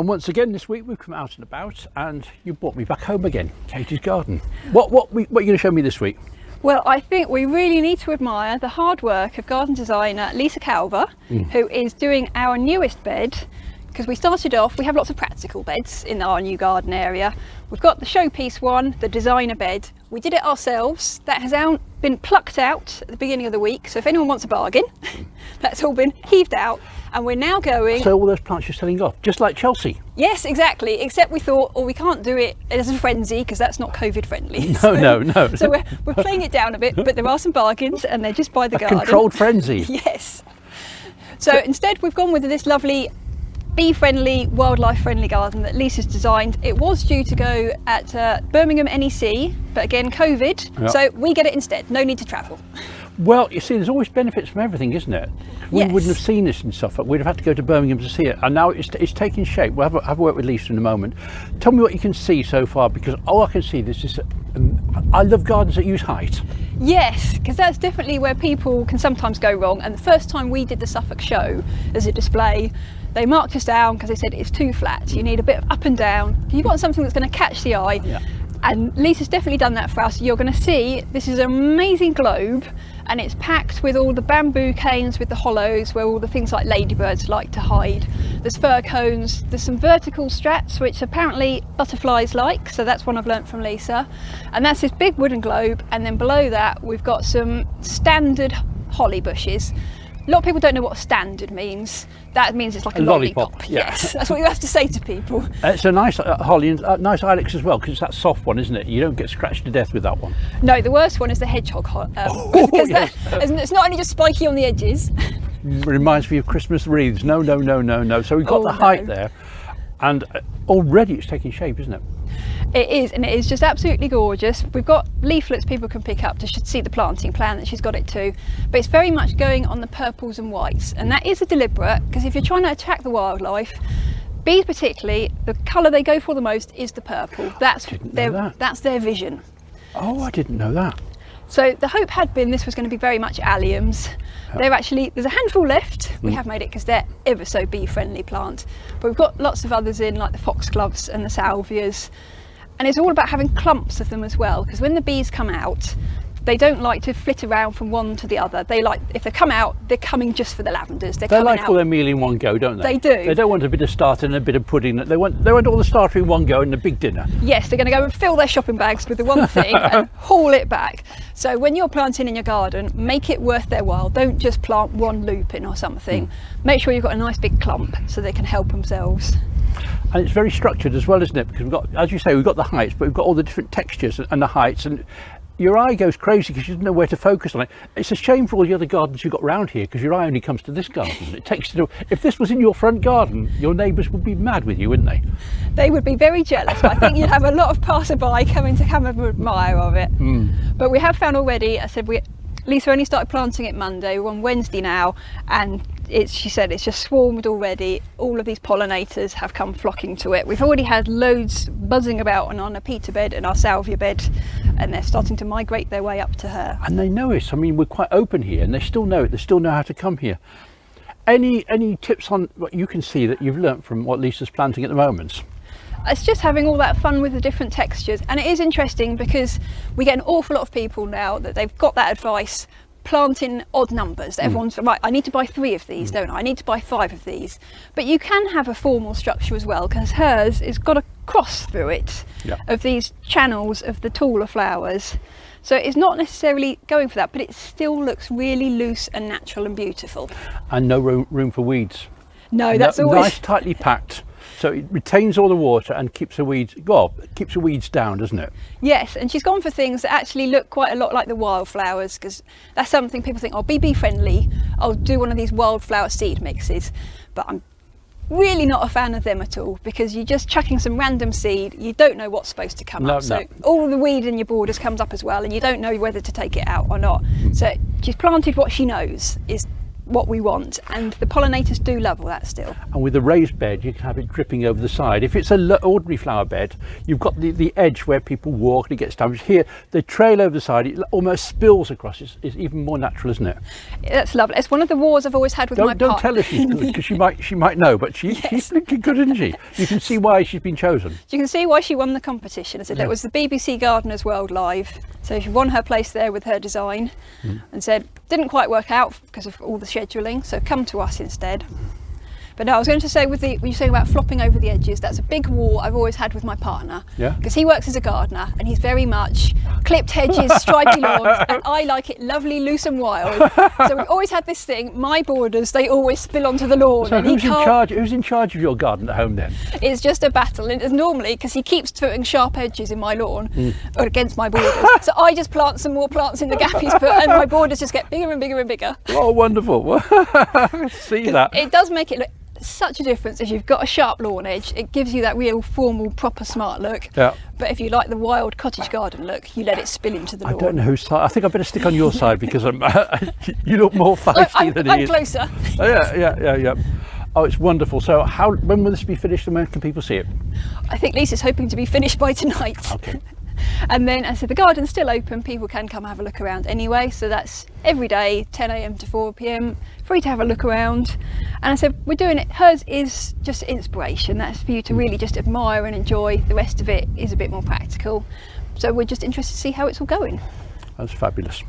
And once again this week we've come out and about, and you brought me back home again, Katie's garden. What are you going to show me this week? Well, I think we really need to admire the hard work of garden designer Lisa Calver, who is doing our newest bed, because we started off, we have lots of practical beds in our new garden area. We've got the showpiece one, the designer bed. We did it ourselves. That has been plucked out at the beginning of the week. So if anyone wants a bargain, that's all been heaved out. And we're now going... So all those plants you're selling off, just like Chelsea? Yes, exactly. Except we thought, we can't do it as a frenzy because that's not COVID friendly. No. So we're playing it down a bit, but there are some bargains and they're just by the garden. Controlled frenzy. Yes. So instead we've gone with this lovely bee-friendly, wildlife-friendly garden that Lisa's designed. It was due to go at Birmingham NEC, but again, COVID, Yep. So we get it instead. No need to travel. Well, you see, there's always benefits from everything, isn't it? We Yes. wouldn't have seen this in Suffolk. We'd have had to go to Birmingham to see it. And now it's taking shape. We'll have a word with Lisa in a moment. Tell me what you can see so far, because all I can see this is... I love gardens that use height. Yes, because that's definitely where people can sometimes go wrong. And the first time we did the Suffolk show as a display, they marked us down because they said it's too flat. You need a bit of up and down. You want something that's going to catch the eye. Yeah. And Lisa's definitely done that for us. You're going to see this is an amazing globe, and it's packed with all the bamboo canes with the hollows where all the things like ladybirds like to hide. There's fir cones, there's some vertical strats which apparently butterflies like, so that's one I've learnt from Lisa. And that's this big wooden globe, and then below that we've got some standard holly bushes. A lot of people don't know what standard means. That means it's like a lollipop. Yeah. Yes, that's what you have to say to people. It's a nice holly and nice ilex as well, because it's that soft one, isn't it? You don't get scratched to death with that one. No, the worst one is the hedgehog. Because it's not only just spiky on the edges. Reminds me of Christmas wreaths. No. So we've got the height there, and already it's taking shape, isn't it? It is, and it is just absolutely gorgeous. We've got leaflets people can pick up to see the planting plan that she's got it to, but it's very much going on the purples and whites, and that is a deliberate, because if you're trying to attract the wildlife, bees particularly, the colour they go for the most is the purple. That's their vision. Oh, I didn't know that. So the hope had been this was going to be very much alliums. There's a handful left. We have made it because they're ever so bee friendly plant, but we've got lots of others in, like the foxgloves and the salvias. And it's all about having clumps of them as well, because when the bees come out, they don't like to flit around from one to the other. They like, if they come out, they're coming just for the lavenders. They like all their meal in one go, don't they? They do. They don't want a bit of starter and a bit of pudding. They want all the starter in one go and a big dinner. Yes, they're going to go and fill their shopping bags with the one thing and haul it back. So when you're planting in your garden, make it worth their while. Don't just plant one lupin or something. Make sure you've got a nice big clump so they can help themselves. And it's very structured as well, isn't it? Because we've got, as you say, we've got the heights, but we've got all the different textures and the heights, and your eye goes crazy because you don't know where to focus on it. It's a shame for all the other gardens you've got round here, because your eye only comes to this garden. It takes you to, if this was in your front garden, your neighbours would be mad with you, wouldn't they? They would be very jealous, but I think you'd have a lot of passerby coming to come and admire of it. But we have found already, Lisa only started planting it Monday, we're on Wednesday now, and she said it's just swarmed already. All of these pollinators have come flocking to it. We've already had loads buzzing about on a peter bed and our salvia bed, and they're starting to migrate their way up to her. And they know us. I mean, we're quite open here, and they still know it. They still know how to come here. Any tips on what you can see that you've learnt from what Lisa's planting at the moment? It's just having all that fun with the different textures, and it is interesting because we get an awful lot of people now that they've got that advice, plant in odd numbers. Everyone's right, I need to buy 3 of these, don't I? I need to buy 5 of these. But you can have a formal structure as well, because hers has got a cross through it of these channels of the taller flowers. So it's not necessarily going for that, but it still looks really loose and natural and beautiful. And no room for weeds. No, that's always nice, tightly packed. So it retains all the water and keeps the weeds down, doesn't it? Yes, and she's gone for things that actually look quite a lot like the wildflowers, because that's something people think, oh, bee friendly, I'll do one of these wildflower seed mixes. But I'm really not a fan of them at all, because you're just chucking some random seed, you don't know what's supposed to come up. So all the weed in your borders comes up as well, and you don't know whether to take it out or not. So she's planted what she knows is what we want, and the pollinators do love all that still. And with a raised bed, you can have it dripping over the side. If it's an ordinary flower bed, you've got the edge where people walk and it gets damaged. Here, they trail over the side, it almost spills across. It's even more natural, isn't it? That's lovely. It's one of the wars I've always had with my partner. Don't tell her she's good, because she might know, but she's blinking good, isn't she? You can see why she's been chosen. You can see why she won the competition. I said Yeah. it was the BBC Gardeners World Live, so she won her place there with her design, and said didn't quite work out because of all the scheduling, so come to us instead. But no, I was going to say, when you're saying about flopping over the edges, that's a big war I've always had with my partner. Yeah. Because he works as a gardener and he's very much clipped hedges, stripy lawns, and I like it lovely, loose and wild. So we've always had this thing, my borders, they always spill onto the lawn. So and who's in charge of your garden at home then? It's just a battle, and it's normally because he keeps putting sharp edges in my lawn or against my borders. So I just plant some more plants in the gap he's put, and my borders just get bigger and bigger and bigger. Oh, wonderful. See that. It does make it look such a difference if you've got a sharp lawn edge. It gives you that real formal, proper, smart look. Yeah. But if you like the wild cottage garden look, you let it spill into the lawn. I don't know whose side. I think I better stick on your side because you look more feisty than he I'm is. closer. Oh, yeah. Oh, it's wonderful. So when will this be finished and when can people see it? I think Lisa's hoping to be finished by tonight. Okay. And then, as I said, the garden's still open. People can come have a look around anyway. So that's every day, 10 a.m. to 4 p.m. Free to have a look around. And I said, we're doing it. Hers is just inspiration. That's for you to really just admire and enjoy. The rest of it is a bit more practical. So we're just interested to see how it's all going. That's fabulous.